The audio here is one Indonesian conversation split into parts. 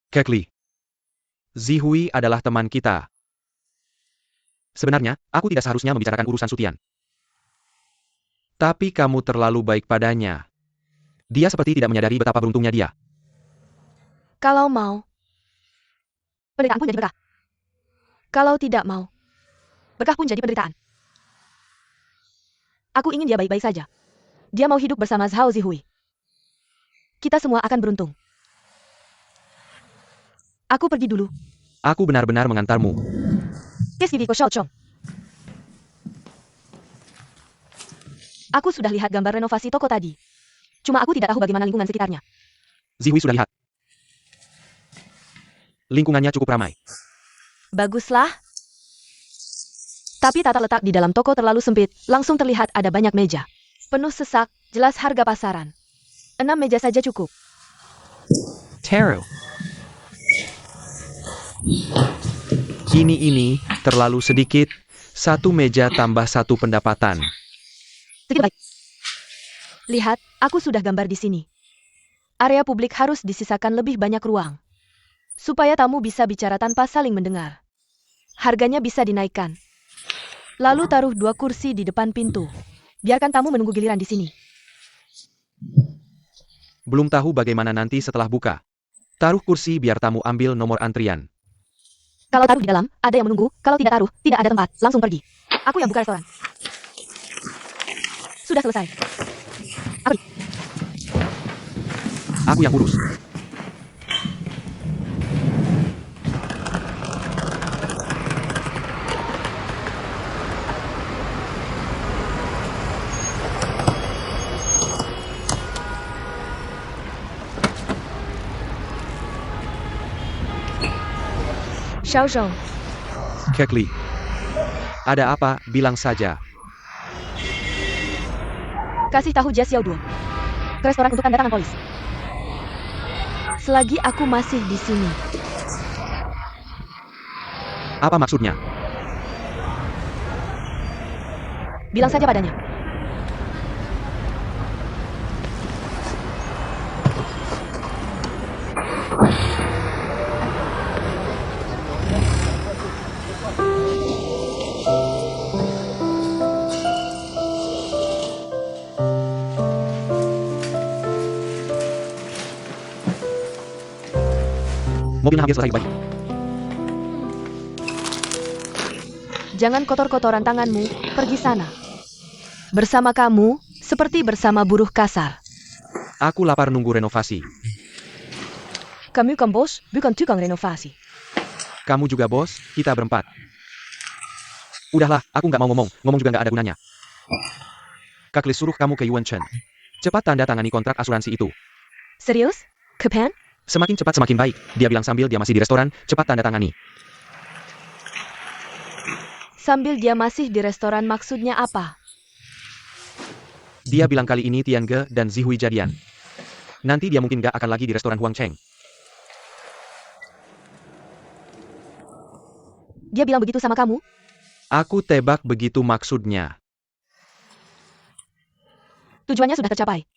Kekli. Zihui adalah teman kita. Sebenarnya, aku tidak seharusnya membicarakan urusan Sutian. Tapi kamu terlalu baik padanya. Dia seperti tidak menyadari betapa beruntungnya dia. Kalau mau, penderitaan pun jadi berkah. Kalau tidak mau, berkah pun jadi penderitaan. Aku ingin dia baik-baik saja. Dia mau hidup bersama Zhao Zihui. Kita semua akan beruntung. Aku pergi dulu. Aku benar-benar mengantarmu. Aku sudah lihat gambar renovasi toko tadi. Cuma aku tidak tahu bagaimana lingkungan sekitarnya. Zihui sudah lihat. Lingkungannya cukup ramai. Baguslah. Tapi tata letak di dalam toko terlalu sempit, langsung terlihat ada banyak meja. Penuh sesak, jelas harga pasaran. 6 meja saja cukup. Taro. Ini terlalu sedikit. 1 meja tambah 1 pendapatan. Sedikit baik. Lihat, aku sudah gambar di sini. Area publik harus disisakan lebih banyak ruang. Supaya tamu bisa bicara tanpa saling mendengar. Harganya bisa dinaikkan. Lalu taruh 2 kursi di depan pintu. Biarkan tamu menunggu giliran di sini. Belum tahu bagaimana nanti setelah buka. Taruh kursi biar tamu ambil nomor antrian. Kalau taruh di dalam, ada yang menunggu. Kalau tidak taruh, tidak ada tempat. Langsung pergi. Aku yang buka restoran. Sudah selesai. Aku yang urus. Xiaozhou, Kekli. Ada apa, bilang saja. kasih tahu Jia Xiaoduo. Ke restoran untuk tanda tangan polis. Selagi aku masih di sini. Apa maksudnya? Bilang saja padanya. Mobilnya hampir selesai baik. Jangan kotor-kotoran tanganmu, pergi sana. Bersama kamu, seperti bersama buruh kasar. Aku lapar nunggu renovasi. Kamu kan bos, bukan tukang renovasi. Kamu juga bos, kita berempat. Udahlah, aku nggak mau ngomong juga nggak ada gunanya. Kekli suruh kamu ke Yuan Chen. Cepat tanda tangani kontrak asuransi itu. Serius? Kepen? Semakin cepat semakin baik, dia bilang sambil dia masih di restoran, cepat tanda tangani. Sambil dia masih di restoran maksudnya apa? Dia bilang kali ini Tiange dan Zihui jadian. Nanti dia mungkin nggak akan lagi di restoran Huang Cheng. Dia bilang begitu sama kamu? Aku tebak begitu maksudnya. Tujuannya sudah tercapai.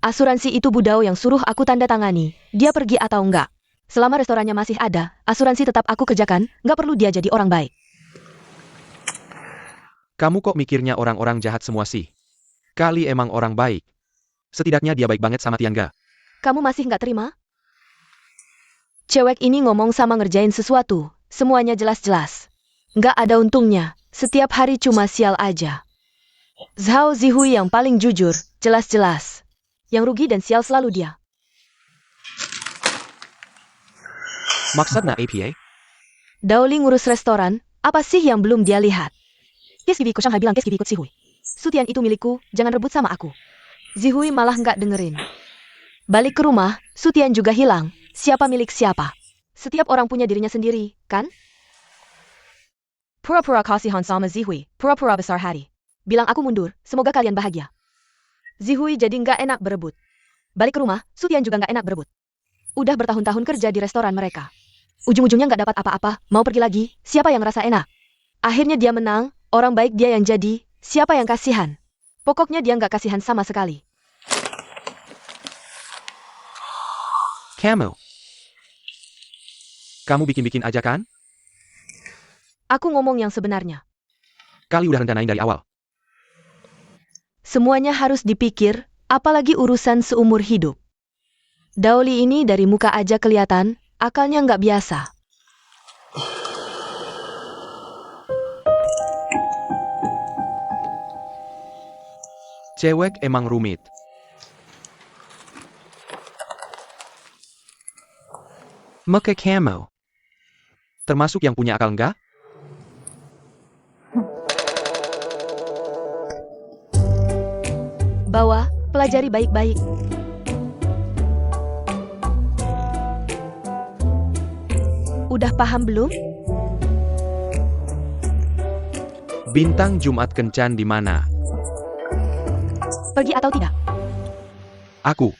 Asuransi itu Budao yang suruh aku tanda tangani. Dia pergi atau enggak. Selama restorannya masih ada, asuransi tetap aku kerjakan, nggak perlu dia jadi orang baik. Kamu kok mikirnya orang-orang jahat semua sih? Kali emang orang baik. Setidaknya dia baik banget sama Tiange. Kamu masih nggak terima? Cewek ini ngomong sama ngerjain sesuatu. Semuanya jelas-jelas. Nggak ada untungnya. Setiap hari cuma sial aja. Zhao Zihui yang paling jujur, jelas-jelas. Yang rugi dan sial selalu dia. Maksudnya APA? Daoli ngurus restoran, apa sih yang belum dia lihat? Keskibi Shanghai bilang Keskibi ikut Zihui. Sutian itu milikku, jangan rebut sama aku. Zihui malah nggak dengerin. Balik ke rumah, Sutian juga hilang. Siapa milik siapa? Setiap orang punya dirinya sendiri, kan? Pura-pura kasihan sama Zihui, pura-pura besar hati. Bilang aku mundur, semoga kalian bahagia. Zihui jadi nggak enak berebut. Balik ke rumah, Sutian juga nggak enak berebut. Udah bertahun-tahun kerja di restoran mereka. Ujung-ujungnya nggak dapat apa-apa, mau pergi lagi, siapa yang ngerasa enak? Akhirnya dia menang, orang baik dia yang jadi, siapa yang kasihan? Pokoknya dia nggak kasihan sama sekali. Kamu. Kamu bikin-bikin aja kan? Aku ngomong yang sebenarnya. Kali udah rencanain dari awal. Semuanya harus dipikir, apalagi urusan seumur hidup. Daoli ini dari muka aja kelihatan, akalnya nggak biasa. Cewek emang rumit. Make camo. Termasuk yang punya akal nggak? Bawa, pelajari baik-baik. Udah paham belum? Bintang Jumat kencan di mana? Pergi atau tidak? Aku.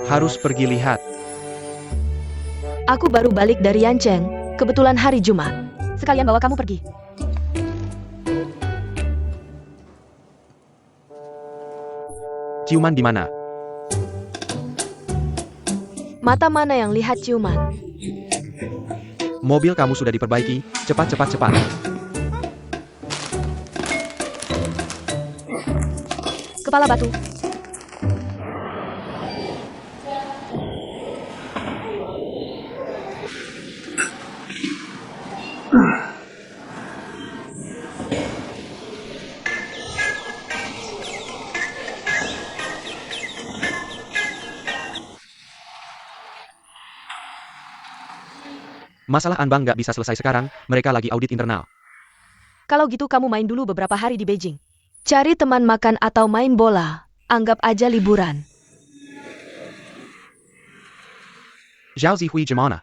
Harus pergi lihat. Aku baru balik dari Yancheng, kebetulan hari Jumat. Sekalian bawa kamu pergi. Ciuman di mana? Mata mana yang lihat ciuman? Mobil kamu sudah diperbaiki. Cepat, cepat, cepat. Kepala batu. Masalah Anbang nggak bisa selesai sekarang, mereka lagi audit internal. Kalau gitu kamu main dulu beberapa hari di Beijing. Cari teman makan atau main bola. Anggap aja liburan. Zhao Zihui gimana?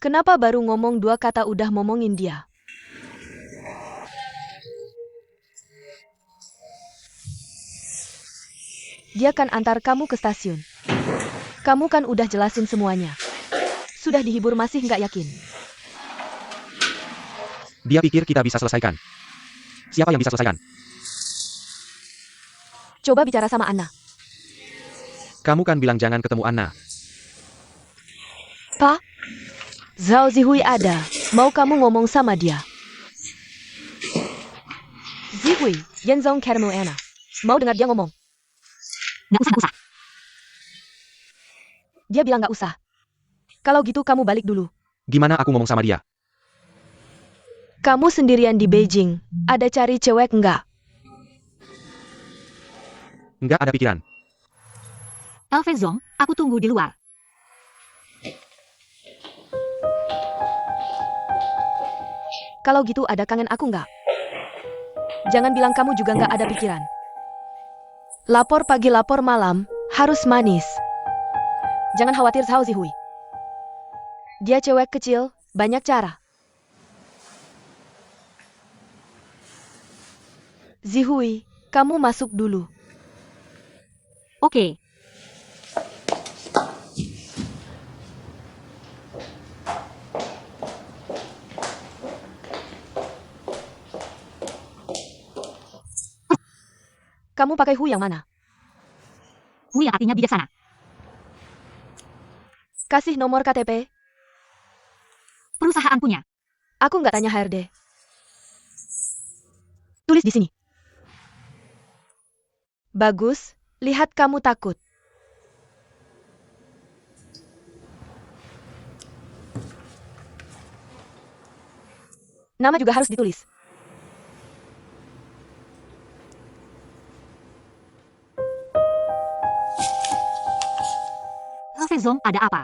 Kenapa baru ngomong 2 kata udah ngomongin dia? Dia kan antar kamu ke stasiun. Kamu kan udah jelasin semuanya. Sudah dihibur masih nggak yakin. Dia pikir kita bisa selesaikan. Siapa yang bisa selesaikan? Coba bicara sama Anna. Kamu kan bilang jangan ketemu Anna. Pak? Zhao Zihui ada. Mau kamu ngomong sama dia? Zihui, Yenzong ketemu Anna. Mau dengar dia ngomong? Nggak usah. Dia bilang nggak usah. Kalau gitu kamu balik dulu. Gimana aku ngomong sama dia? Kamu sendirian di Beijing. Ada cari cewek nggak? Nggak ada pikiran. Elvezong, aku tunggu di luar. Kalau gitu ada kangen aku nggak? Jangan bilang kamu juga nggak ada pikiran. Lapor pagi lapor malam, harus manis. Jangan khawatir Zhao Zihui. Dia cewek kecil, banyak cara. Zihui, kamu masuk dulu. Oke. Kamu pakai Hu yang mana? Hu yang artinya bijaksana. Kasih nomor KTP. Perusahaan punya. Aku nggak tanya HRD. Tulis di sini. Bagus, lihat kamu takut. Nama juga harus ditulis. Elvezong, ada apa?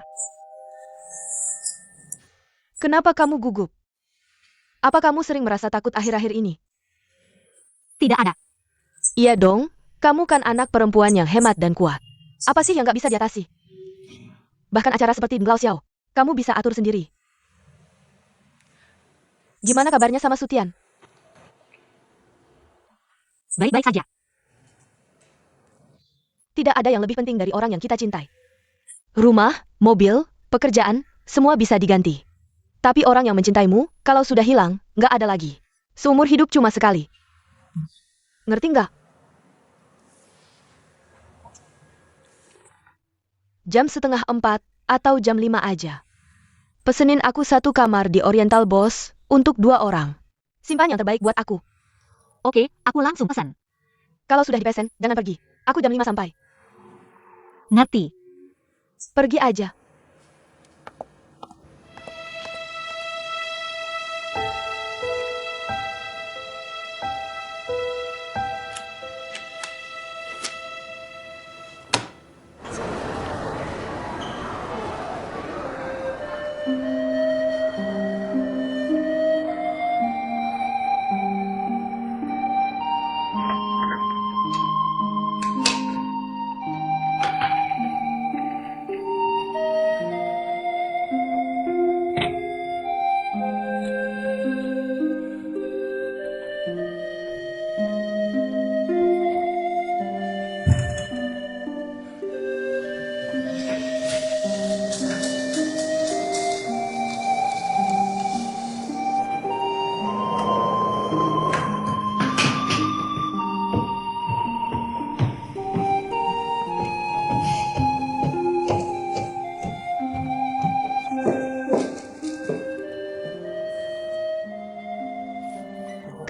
Kenapa kamu gugup? Apa kamu sering merasa takut akhir-akhir ini? Tidak ada. Iya dong, kamu kan anak perempuan yang hemat dan kuat. Apa sih yang nggak bisa diatasi? Bahkan acara seperti Nglau Xiao, kamu bisa atur sendiri. Gimana kabarnya sama Sutian? Baik-baik saja. Tidak ada yang lebih penting dari orang yang kita cintai. Rumah, mobil, pekerjaan, semua bisa diganti. Tapi orang yang mencintaimu, kalau sudah hilang, nggak ada lagi. Seumur hidup cuma sekali. Ngerti nggak? Jam 3:30, atau jam 5 aja. Pesenin aku satu kamar di Oriental Boss untuk 2 orang. Simpan yang terbaik buat aku. Oke, aku langsung pesan. Kalau sudah dipesen, jangan pergi. Aku jam 5 sampai. Ngerti. Pergi aja.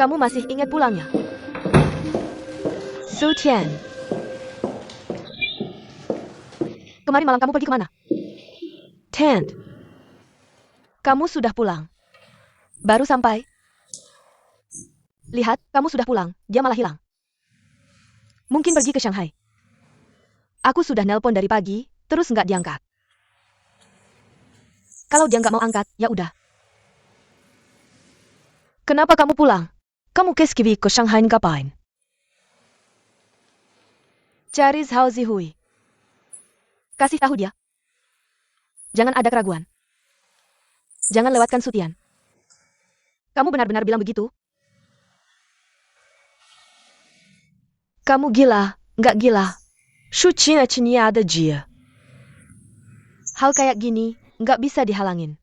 Kamu masih ingat pulangnya? Su Tian. Kemarin malam kamu pergi kemana? Tent. Kamu sudah pulang. Baru sampai. Lihat, kamu sudah pulang, dia malah hilang. Mungkin pergi ke Shanghai. Aku sudah nelpon dari pagi, terus nggak diangkat. Kalau dia nggak mau angkat, ya udah. Kenapa kamu pulang? Kamu ke Skiwi ke Shanghai ngapain? Cari Zhao Zihui. Kasih tahu dia. Jangan ada keraguan. Jangan lewatkan Sutian. Kamu benar-benar bilang begitu? Kamu gila, nggak gila. Shuqin ada jia. Hal kayak gini, nggak bisa dihalangin.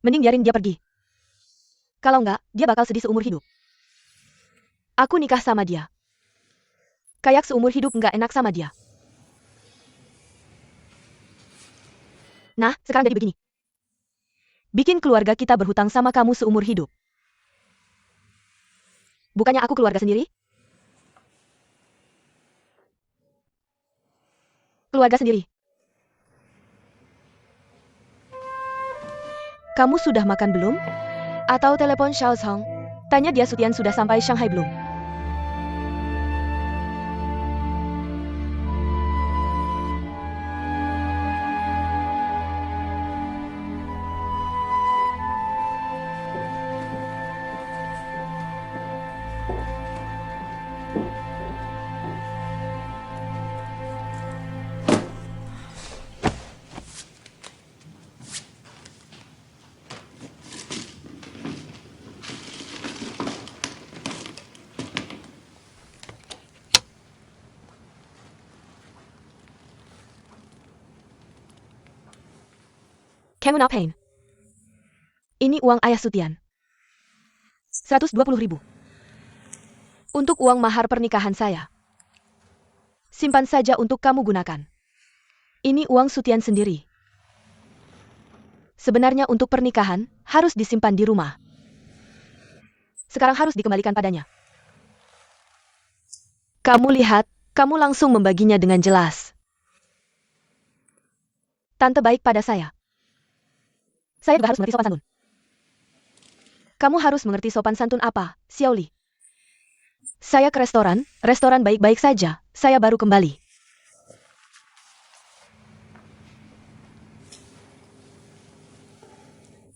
Mending biarin dia pergi. Kalau nggak, dia bakal sedih seumur hidup. Aku nikah sama dia. Kayak seumur hidup nggak enak sama dia. Nah, sekarang jadi begini. Bikin keluarga kita berhutang sama kamu seumur hidup. Bukannya aku keluarga sendiri? Keluarga sendiri. Kamu sudah makan belum? Atau telepon Xiao Zhang? Tanya dia Sutian sudah sampai Shanghai belum? Kamu ngapain? Ini uang ayah Sutian. 120.000. Untuk uang mahar pernikahan saya. Simpan saja untuk kamu gunakan. Ini uang Sutian sendiri. Sebenarnya untuk pernikahan, harus disimpan di rumah. Sekarang harus dikembalikan padanya. Kamu lihat, kamu langsung membaginya dengan jelas. Tante baik pada saya. Saya juga harus mengerti sopan santun. Kamu harus mengerti sopan santun apa, Xiao Li? Saya ke restoran baik-baik saja, saya baru kembali.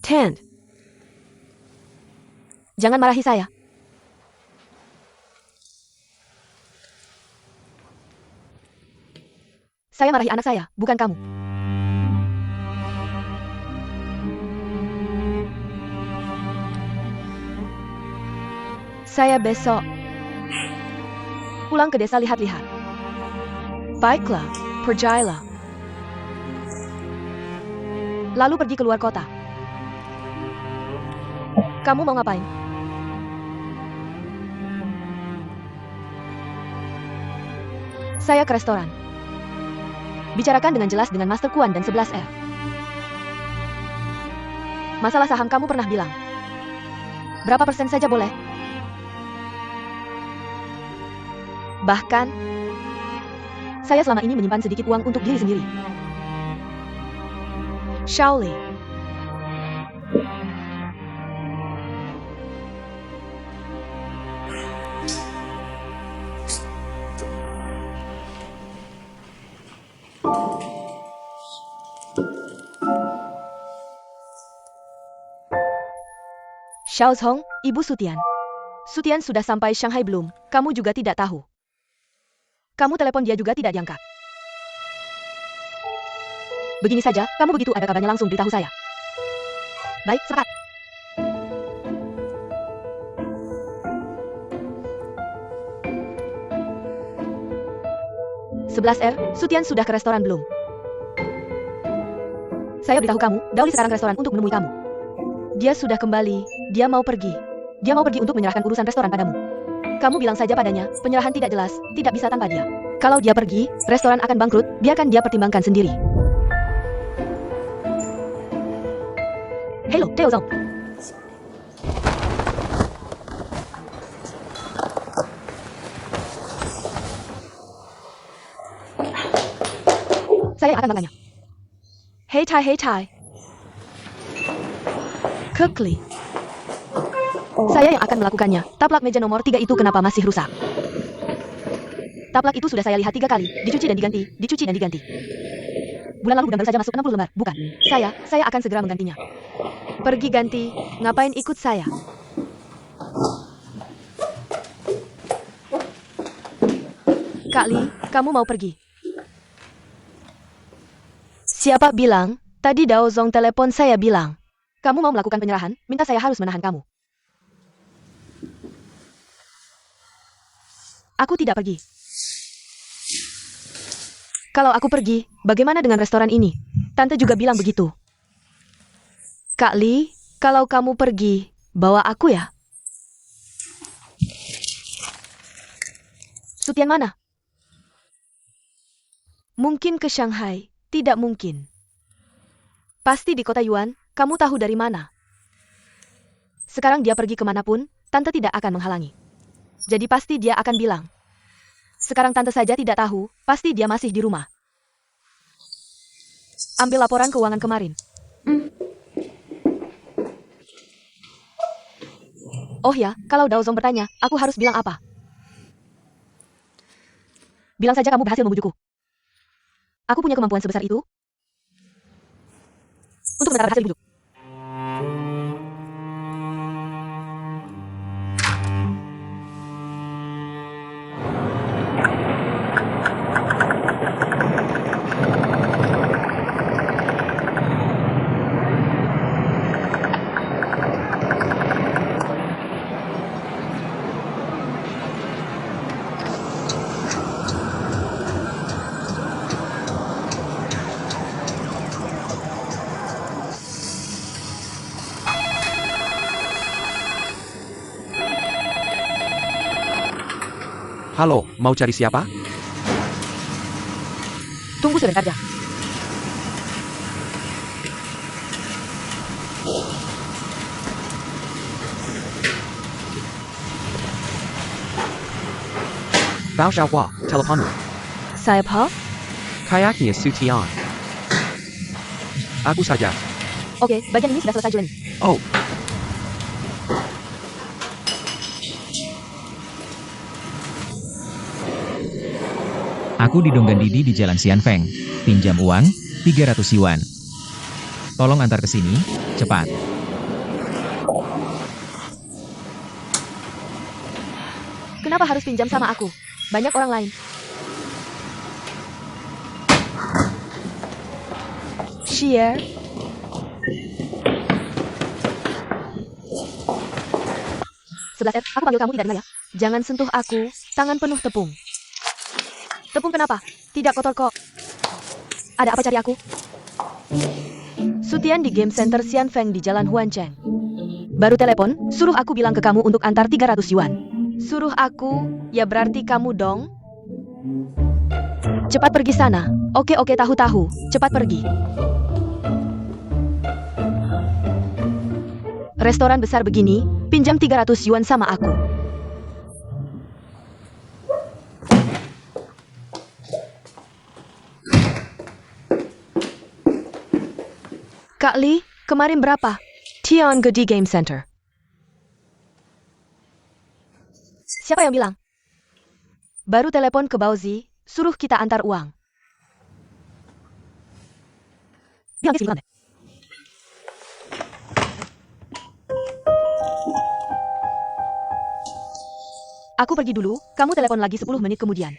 Tent. Jangan marahi saya. Saya marahi anak saya, bukan kamu. Saya besok pulang ke desa lihat-lihat. Baiklah, pergilah. Lalu pergi keluar kota. Kamu mau ngapain? Saya ke restoran. Bicarakan dengan jelas dengan Master Kuan dan 11R. Masalah saham kamu pernah bilang. Berapa persen saja boleh? Bahkan, saya selama ini menyimpan sedikit uang untuk diri sendiri. Shaolin. Xiao Zhong, Ibu Sutian. Sutian sudah sampai Shanghai belum? Kamu juga tidak tahu. Kamu telepon dia juga tidak diangkat. Begini saja, kamu begitu ada kabarnya langsung beritahu saya. Baik, sepakat. R, Sutian sudah ke restoran belum? Saya beritahu kamu, Dauli sekarang ke restoran untuk menemui kamu. Dia sudah kembali, dia mau pergi. Dia mau pergi untuk menyerahkan urusan restoran padamu. Kamu bilang saja padanya, penyerahan tidak jelas, tidak bisa tanpa dia. Kalau dia pergi, restoran akan bangkrut, biarkan dia pertimbangkan sendiri. Hello, Theo Zong. Saya yang akan melakukannya. Hei Tai. Kekli. Saya yang akan melakukannya. Taplak meja nomor 3 itu kenapa masih rusak? Taplak itu sudah saya lihat 3 kali. Dicuci dan diganti. Bulan lalu gudang baru saja masuk 60 lembar, bukan? Saya akan segera menggantinya. Pergi ganti. Ngapain ikut saya? Kak Li, kamu mau pergi? Siapa bilang? Tadi Dao Zong telepon saya bilang. Kamu mau melakukan penyerahan, minta saya harus menahan kamu. Aku tidak pergi. Kalau aku pergi, bagaimana dengan restoran ini? Tante juga bilang begitu. Kak Li, kalau kamu pergi, bawa aku ya. Sutian mana? Mungkin ke Shanghai, tidak mungkin. Pasti di kota Yuan, kamu tahu dari mana? Sekarang dia pergi kemanapun, Tante tidak akan menghalangi. Jadi pasti dia akan bilang. Sekarang Tante saja tidak tahu, pasti dia masih di rumah. Ambil laporan keuangan kemarin. Oh ya, kalau Dao Zong bertanya, aku harus bilang apa? Bilang saja kamu berhasil membujukku. Aku punya kemampuan sebesar itu untuk benar berhasil dibujuk. Halo, mau cari siapa? Tunggu sebentar ya. Bao Xiaohua, teleponmu. Siapa? Kayaknya Sutian. Aku saja. Oke, bagian ini sudah selesai Julen. Oh, Aku di Donggan Didi di Jalan Xianfeng. Pinjam uang, 300 yuan. Tolong antar ke sini, cepat. Kenapa harus pinjam sama aku? Banyak orang lain. Share. R, aku panggil kamu tidak dengar ya? Jangan sentuh aku, tangan penuh tepung. Tepung kenapa? Tidak kotor kok. Ada apa cari aku? Sutian di Game Center Xianfeng di Jalan Huancheng. Baru telepon, suruh aku bilang ke kamu untuk antar 300 yuan. Suruh aku, ya berarti kamu dong. Cepat pergi sana. Oke, tahu-tahu. Cepat pergi. Restoran besar begini, pinjam 300 yuan sama aku. Kak Li, kemarin berapa? Tiangge Game Center. Siapa yang bilang? Baru telepon ke Bauzi, suruh kita antar uang. Bilang ke sini, aku pergi dulu, kamu telepon lagi 10 menit kemudian.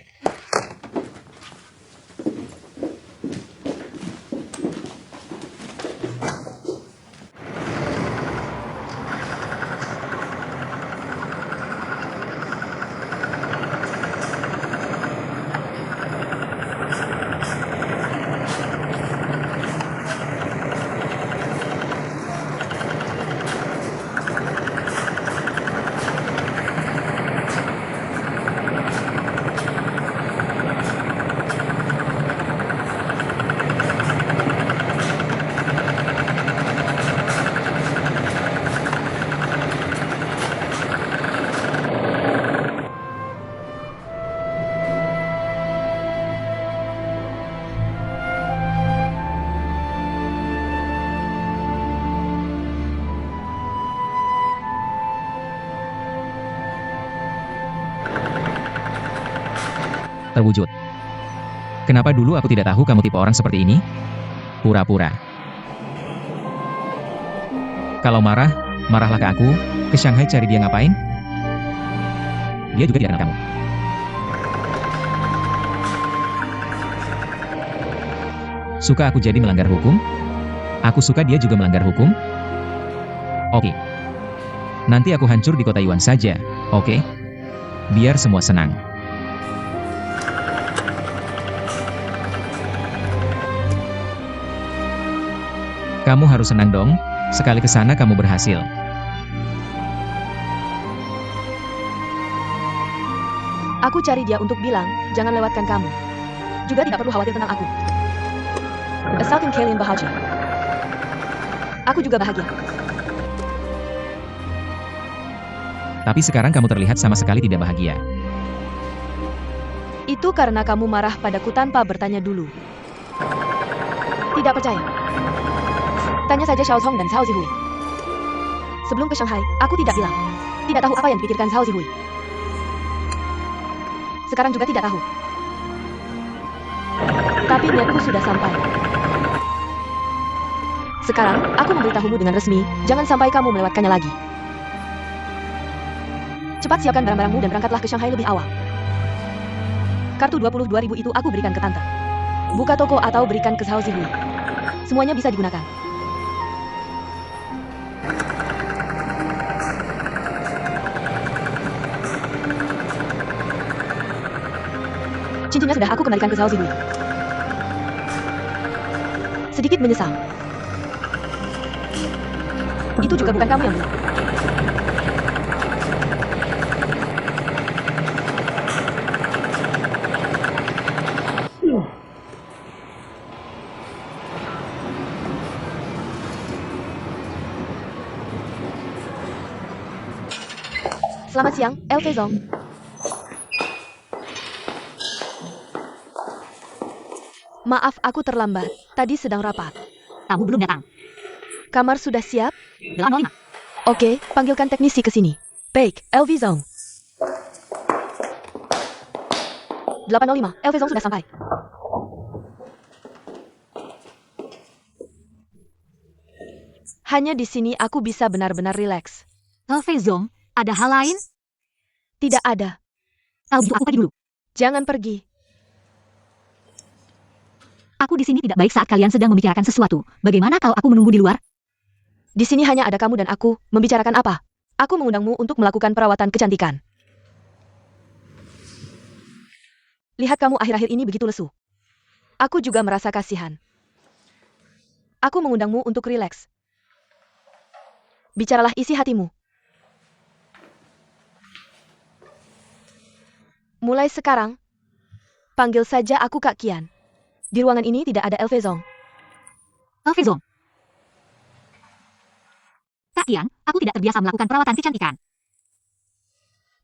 Terwujud. Kenapa dulu aku tidak tahu kamu tipe orang seperti ini? Pura-pura. Kalau marah, marahlah ke aku. Ke Shanghai cari dia ngapain? Dia juga tidak kenal kamu. Suka aku jadi melanggar hukum? Aku suka dia juga melanggar hukum? Oke. Nanti aku hancur di kota Yuan saja, oke? Biar semua senang. Kamu harus senang dong, sekali ke sana kamu berhasil. Aku cari dia untuk bilang, jangan lewatkan kamu. Juga tidak perlu khawatir tentang aku. Asalkan kalian bahagia. Aku juga bahagia. Tapi sekarang kamu terlihat sama sekali tidak bahagia. Itu karena kamu marah padaku tanpa bertanya dulu. Tidak percaya? Tanya saja Xiao Zhong dan Zhao Zihui. Sebelum ke Shanghai, aku tidak bilang. Tidak tahu apa yang dipikirkan Zhao Zihui. Sekarang juga tidak tahu. Tapi niatku sudah sampai. Sekarang, aku memberitahumu dengan resmi, jangan sampai kamu melewatkannya lagi. Cepat siapkan barang-barangmu dan berangkatlah ke Shanghai lebih awal. Kartu 22.000 itu aku berikan ke tante. Buka toko atau berikan ke Zhao Zihui. Semuanya bisa digunakan. Cincinnya sudah aku kembalikan ke Zhao Zihui. Sedikit menyesal. Itu juga bukan kamu yang bilang. Selamat siang, LV Zong. Maaf, aku terlambat. Tadi sedang rapat. Kamu belum datang. Kamar sudah siap? 805. Oke, panggilkan teknisi ke sini. Baik, LV Zong. 805, LV Zong sudah sampai. Hanya di sini aku bisa benar-benar rileks. LV Zong, ada hal lain? Tidak ada. Kalau begitu aku pergi dulu. Jangan pergi. Aku di sini tidak baik saat kalian sedang membicarakan sesuatu. Bagaimana kalau aku menunggu di luar? Di sini hanya ada kamu dan aku, membicarakan apa? Aku mengundangmu untuk melakukan perawatan kecantikan. Lihat kamu akhir-akhir ini begitu lesu. Aku juga merasa kasihan. Aku mengundangmu untuk rileks. Bicaralah isi hatimu. Mulai sekarang, panggil saja aku Kak Kian. Di ruangan ini tidak ada Elvezong. Elvezong. Kak Tian, aku tidak terbiasa melakukan perawatan kecantikan.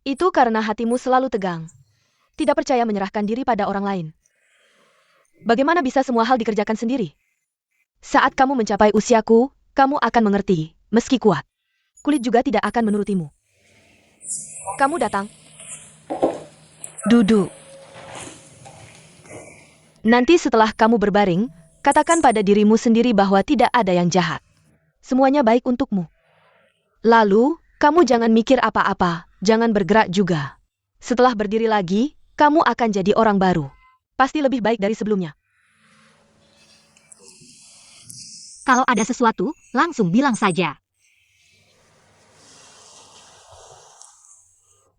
Itu karena hatimu selalu tegang. Tidak percaya menyerahkan diri pada orang lain. Bagaimana bisa semua hal dikerjakan sendiri? Saat kamu mencapai usiaku, kamu akan mengerti, meski kuat. Kulit juga tidak akan menurutimu. Kamu datang. Duduk. Nanti setelah kamu berbaring, katakan pada dirimu sendiri bahwa tidak ada yang jahat. Semuanya baik untukmu. Lalu, kamu jangan mikir apa-apa, jangan bergerak juga. Setelah berdiri lagi, kamu akan jadi orang baru. Pasti lebih baik dari sebelumnya. Kalau ada sesuatu, langsung bilang saja.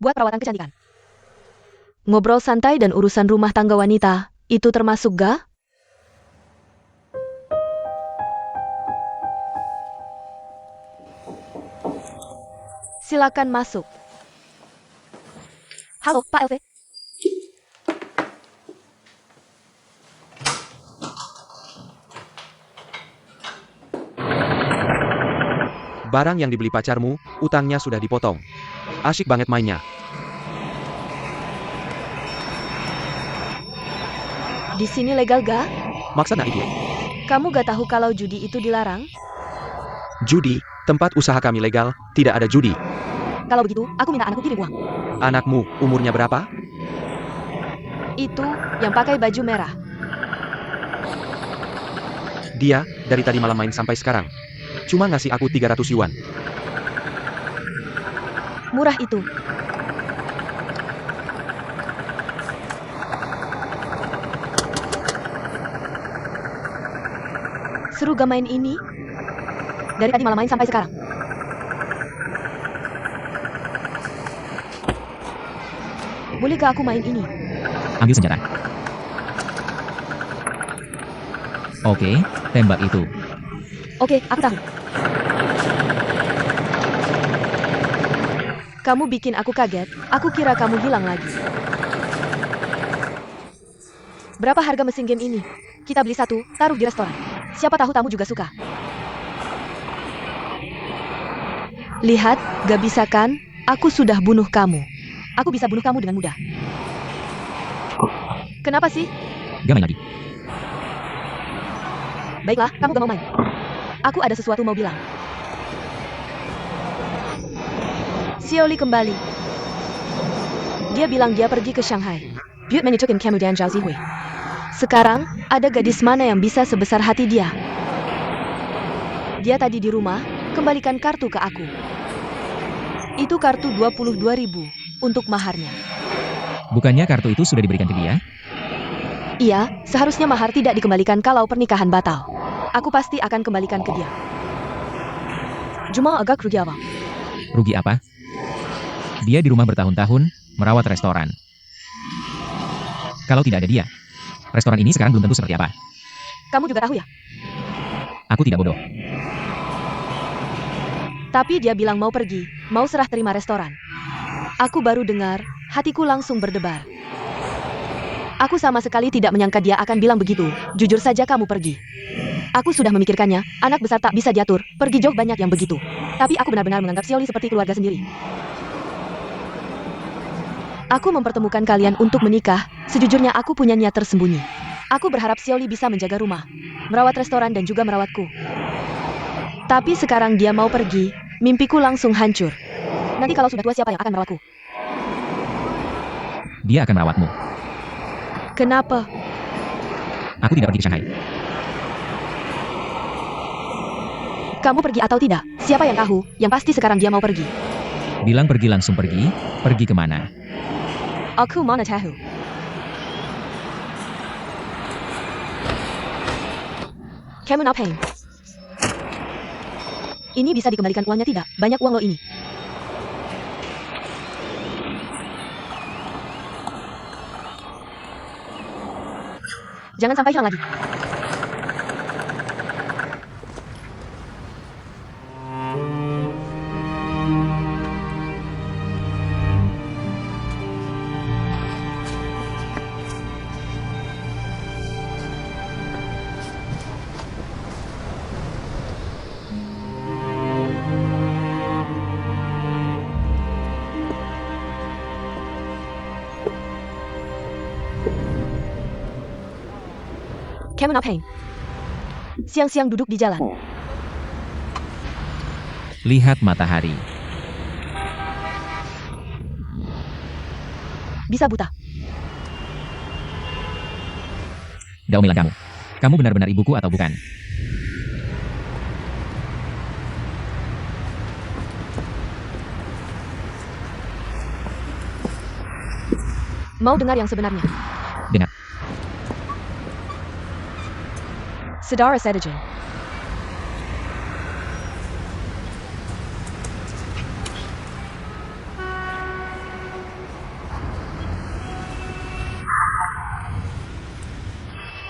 Buat perawatan kecantikan. Ngobrol santai dan urusan rumah tangga wanita, itu termasuk ga? Silakan masuk. Halo, Pak Elve. Barang yang dibeli pacarmu, utangnya sudah dipotong. Asyik banget mainnya. Di sini legal ga? Maksudnya itu. Kamu gak tahu kalau judi itu dilarang? Judi, tempat usaha kami legal, tidak ada judi. Kalau begitu, aku minta anakku kirim uang. Anakmu, umurnya berapa? Itu, yang pakai baju merah. Dia, dari tadi malam main sampai sekarang. Cuma ngasih aku 300 yuan. Murah itu. Seru gak main ini? Dari tadi malam main sampai sekarang. Boleh gak aku main ini? Ambil senjata. Oke, tembak itu. Oke, aku tahu. Kamu bikin aku kaget, aku kira kamu hilang lagi. Berapa harga mesin game ini? Kita beli satu, taruh di restoran. Siapa tahu tamu juga suka. Lihat, gak bisa kan? Aku sudah bunuh kamu. Aku bisa bunuh kamu dengan mudah. Kenapa sih? Gak main lagi. Baiklah, kamu gak mau main. Aku ada sesuatu mau bilang. Xiaoli kembali. Dia bilang dia pergi ke Shanghai. Butte menyetukin kamu dan Zhao Zihui. Sekarang, ada gadis mana yang bisa sebesar hati dia? Dia tadi di rumah, kembalikan kartu ke aku. Itu kartu 22.000 untuk maharnya. Bukannya kartu itu sudah diberikan ke dia? Iya, seharusnya mahar tidak dikembalikan kalau pernikahan batal. Aku pasti akan kembalikan ke dia. Cuma agak rugi apa? Rugi apa? Dia di rumah bertahun-tahun, merawat restoran. Kalau tidak ada dia, restoran ini sekarang belum tentu seperti apa. Kamu juga tahu ya? Aku tidak bodoh. Tapi dia bilang mau pergi, mau serah terima restoran. Aku baru dengar, hatiku langsung berdebar. Aku sama sekali tidak menyangka dia akan bilang begitu. Jujur saja kamu pergi. Aku sudah memikirkannya, anak besar tak bisa diatur, pergi jauh banyak yang begitu. Tapi aku benar-benar menganggap Xiaoli seperti keluarga sendiri. Aku mempertemukan kalian untuk menikah, sejujurnya aku punya niat tersembunyi. Aku berharap Xiaoli bisa menjaga rumah, merawat restoran dan juga merawatku. Tapi sekarang dia mau pergi, mimpiku langsung hancur. Nanti kalau sudah tua siapa yang akan merawatku? Dia akan merawatmu. Kenapa? Aku tidak pergi ke Shanghai. Kamu pergi atau tidak? Siapa yang tahu? Yang pasti sekarang dia mau pergi. Bilang pergi langsung pergi, pergi kemana? Aku mana tahu. Kamu ngapain? Ini bisa dikembalikan uangnya tidak? Banyak uang lo ini. Jangan sampai hilang lagi. Kamu ngapain? Siang-siang duduk di jalan. Lihat matahari. Bisa buta. Daomilan kamu. Kamu benar-benar ibuku atau bukan? Mau dengar yang sebenarnya? Dengar. Saudara Sedajan.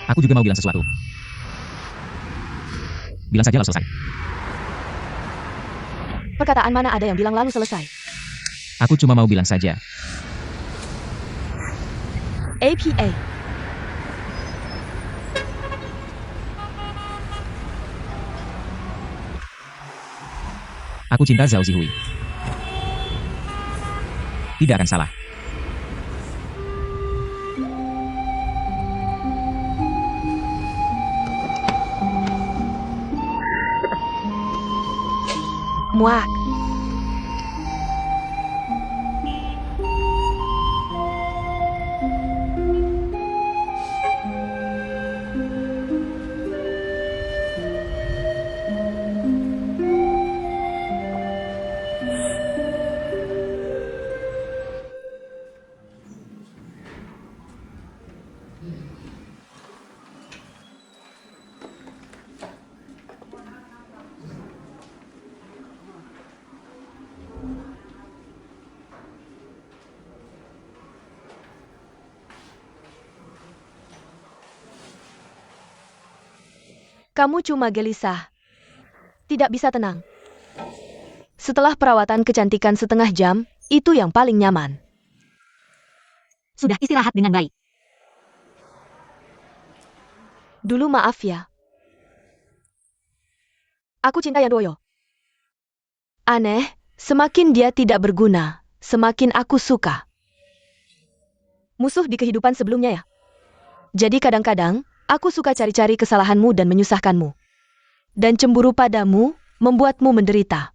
Aku juga mau bilang sesuatu. Bilang saja lalu selesai. Perkataan mana ada yang bilang lalu selesai? Aku cuma mau bilang saja. APA. Aku cinta Zhao Zihui. Tidak akan salah. Muak. Kamu cuma gelisah. Tidak bisa tenang. Setelah perawatan kecantikan setengah jam, itu yang paling nyaman. Sudah istirahat dengan baik. Dulu maaf ya. Aku cinta yang doyo. Aneh, semakin dia tidak berguna, semakin aku suka. Musuh di kehidupan sebelumnya ya. Jadi kadang-kadang, aku suka cari-cari kesalahanmu dan menyusahkanmu. Dan cemburu padamu, membuatmu menderita.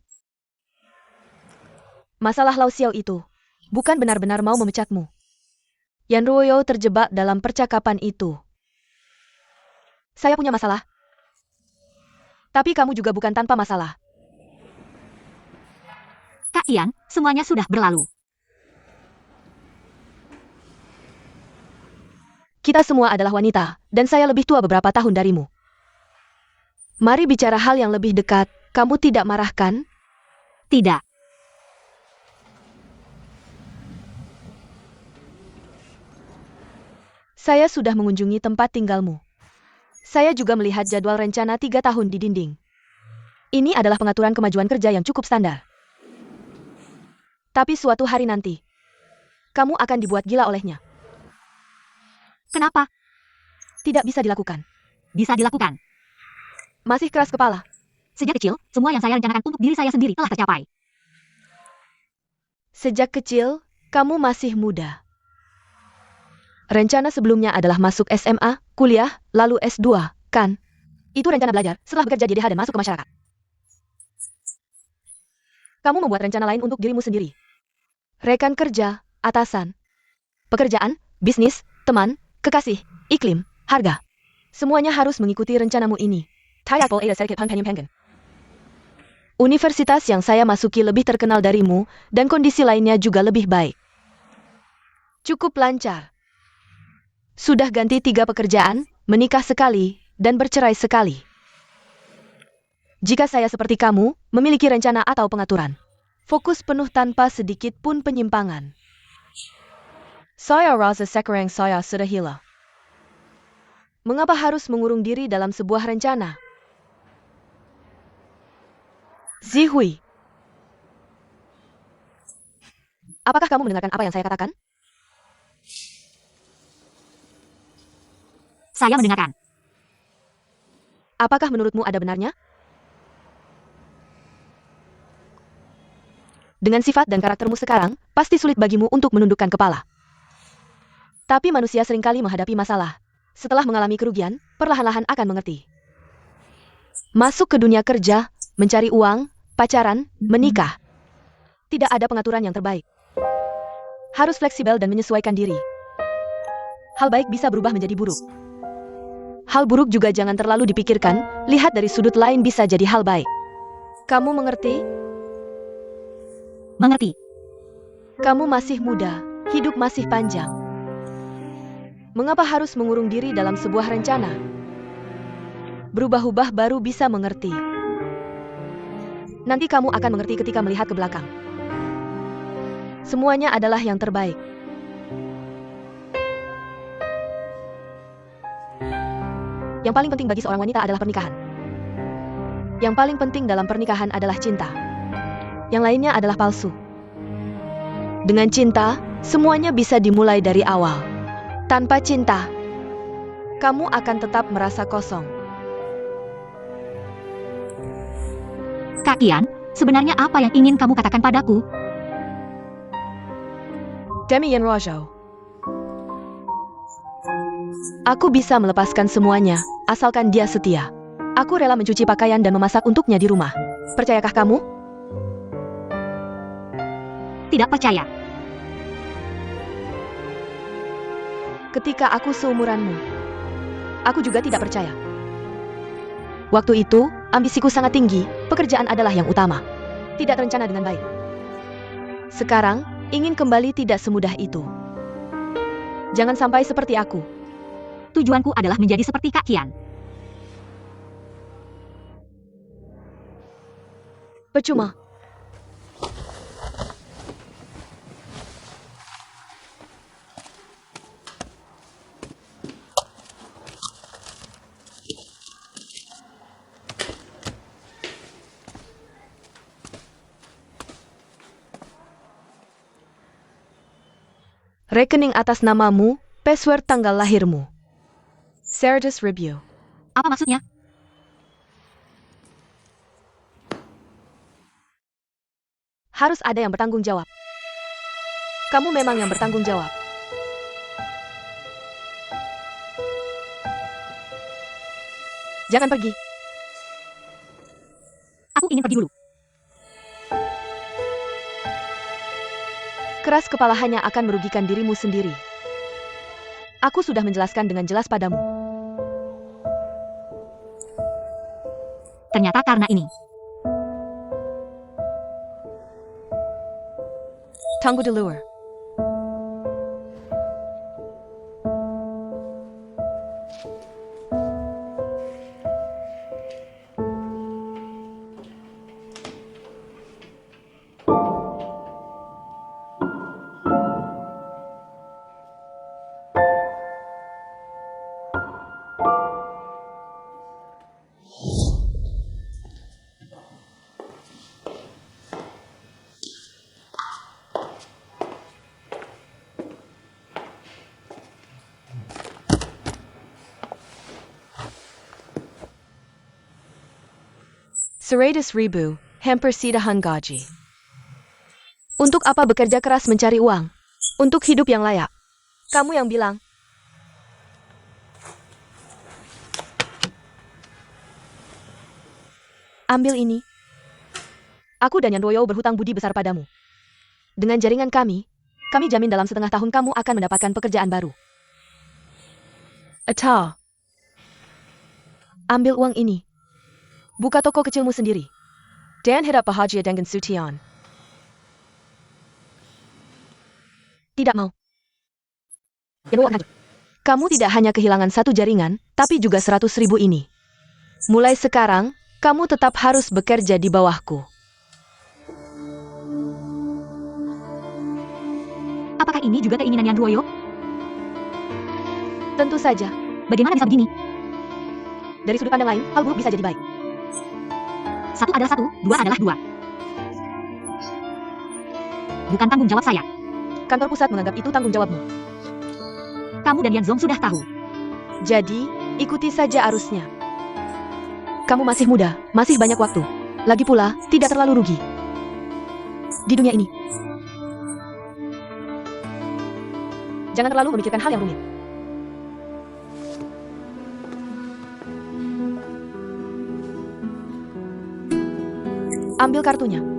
Masalah Lau Xiao itu, bukan benar-benar mau memecatmu. Yan Ruoyo terjebak dalam percakapan itu. Saya punya masalah. Tapi kamu juga bukan tanpa masalah. Kak Tian, semuanya sudah berlalu. Kita semua adalah wanita, dan saya lebih tua beberapa tahun darimu. Mari bicara hal yang lebih dekat. Kamu tidak marah kan? Tidak. Saya sudah mengunjungi tempat tinggalmu. Saya juga melihat jadwal rencana 3 tahun di dinding. Ini adalah pengaturan kemajuan kerja yang cukup standar. Tapi suatu hari nanti, kamu akan dibuat gila olehnya. Kenapa? Tidak bisa dilakukan. Bisa dilakukan. Masih keras kepala. Sejak kecil, semua yang saya rencanakan untuk diri saya sendiri telah tercapai. Sejak kecil, kamu masih muda. Rencana sebelumnya adalah masuk SMA, kuliah, lalu S2, kan? Itu rencana belajar setelah bekerja di DH dan masuk ke masyarakat. Kamu membuat rencana lain untuk dirimu sendiri. Rekan kerja, atasan, pekerjaan, bisnis, teman, kekasih, iklim, harga. Semuanya harus mengikuti rencanamu ini. Universitas yang saya masuki lebih terkenal darimu, dan kondisi lainnya juga lebih baik. Cukup lancar. Sudah ganti 3 pekerjaan, menikah sekali, dan bercerai sekali. Jika saya seperti kamu, memiliki rencana atau pengaturan. Fokus penuh tanpa sedikit pun penyimpangan. Saya rasa sekarang saya sudah hilang. Mengapa harus mengurung diri dalam sebuah rencana? Zihui. Apakah kamu mendengarkan apa yang saya katakan? Saya mendengarkan. Apakah menurutmu ada benarnya? Dengan sifat dan karaktermu sekarang, pasti sulit bagimu untuk menundukkan kepala. Tapi manusia seringkali menghadapi masalah. setelah mengalami kerugian, perlahan-lahan akan mengerti. Masuk ke dunia kerja, mencari uang, pacaran, menikah. Tidak ada pengaturan yang terbaik. Harus fleksibel dan menyesuaikan diri. Hal baik bisa berubah menjadi buruk. Hal buruk juga jangan terlalu dipikirkan, lihat dari sudut lain bisa jadi hal baik. Kamu mengerti? Mengerti. Kamu masih muda, hidup masih panjang. Mengapa harus mengurung diri dalam sebuah rencana? Berubah-ubah baru bisa mengerti. Nanti kamu akan mengerti ketika melihat ke belakang. Semuanya adalah yang terbaik. Yang paling penting bagi seorang wanita adalah pernikahan. Yang paling penting dalam pernikahan adalah cinta. Yang lainnya adalah palsu. Dengan cinta, semuanya bisa dimulai dari awal. Tanpa cinta, kamu akan tetap merasa kosong. Kak Qian, sebenarnya apa yang ingin kamu katakan padaku? Demian Rojo. Aku bisa melepaskan semuanya, asalkan dia setia. Aku rela mencuci pakaian dan memasak untuknya di rumah. Percayakah kamu? Tidak percaya. Ketika aku seumuranmu, aku juga tidak percaya. Waktu itu, ambisiku sangat tinggi, pekerjaan adalah yang utama. Tidak terencana dengan baik. Sekarang, ingin kembali tidak semudah itu. Jangan sampai seperti aku. Tujuanku adalah menjadi seperti Kak Qian. Percuma. Rekening atas namamu, password tanggal lahirmu. Certus Review. Apa maksudnya? Harus ada yang bertanggung jawab. Kamu memang yang bertanggung jawab. Jangan pergi. Aku ingin pergi dulu. Keras kepala hanya akan merugikan dirimu sendiri. Aku sudah menjelaskan dengan jelas padamu. Ternyata karena ini. Tunggu dulu. Seratus ribu, hampir sidahan gaji. Untuk apa bekerja keras mencari uang? Untuk hidup yang layak. Kamu yang bilang. Ambil ini. Aku dan Yan Royo berhutang budi besar padamu. Dengan jaringan kami jamin dalam setengah tahun kamu akan mendapatkan pekerjaan baru. Atau, ambil uang ini. Buka toko kecilmu sendiri. Dan hidup bahagia dengan Sutian. Tidak mau. Kamu tidak hanya kehilangan satu jaringan, tapi juga 100.000 ini. Mulai sekarang, kamu tetap harus bekerja di bawahku. Apakah ini juga keinginan Yan Ruoyo? Tentu saja. Bagaimana bisa begini? Dari sudut pandang lain, hal buruk bisa jadi baik. 1 adalah 1, 2 adalah 2. Bukan tanggung jawab saya. Kantor pusat menganggap itu tanggung jawabmu. Kamu dan Yan Zong sudah tahu. Jadi, ikuti saja arusnya. Kamu masih muda, masih banyak waktu. Lagi pula, tidak terlalu rugi. Di dunia ini. Jangan terlalu memikirkan hal yang rumit. Ambil kartunya.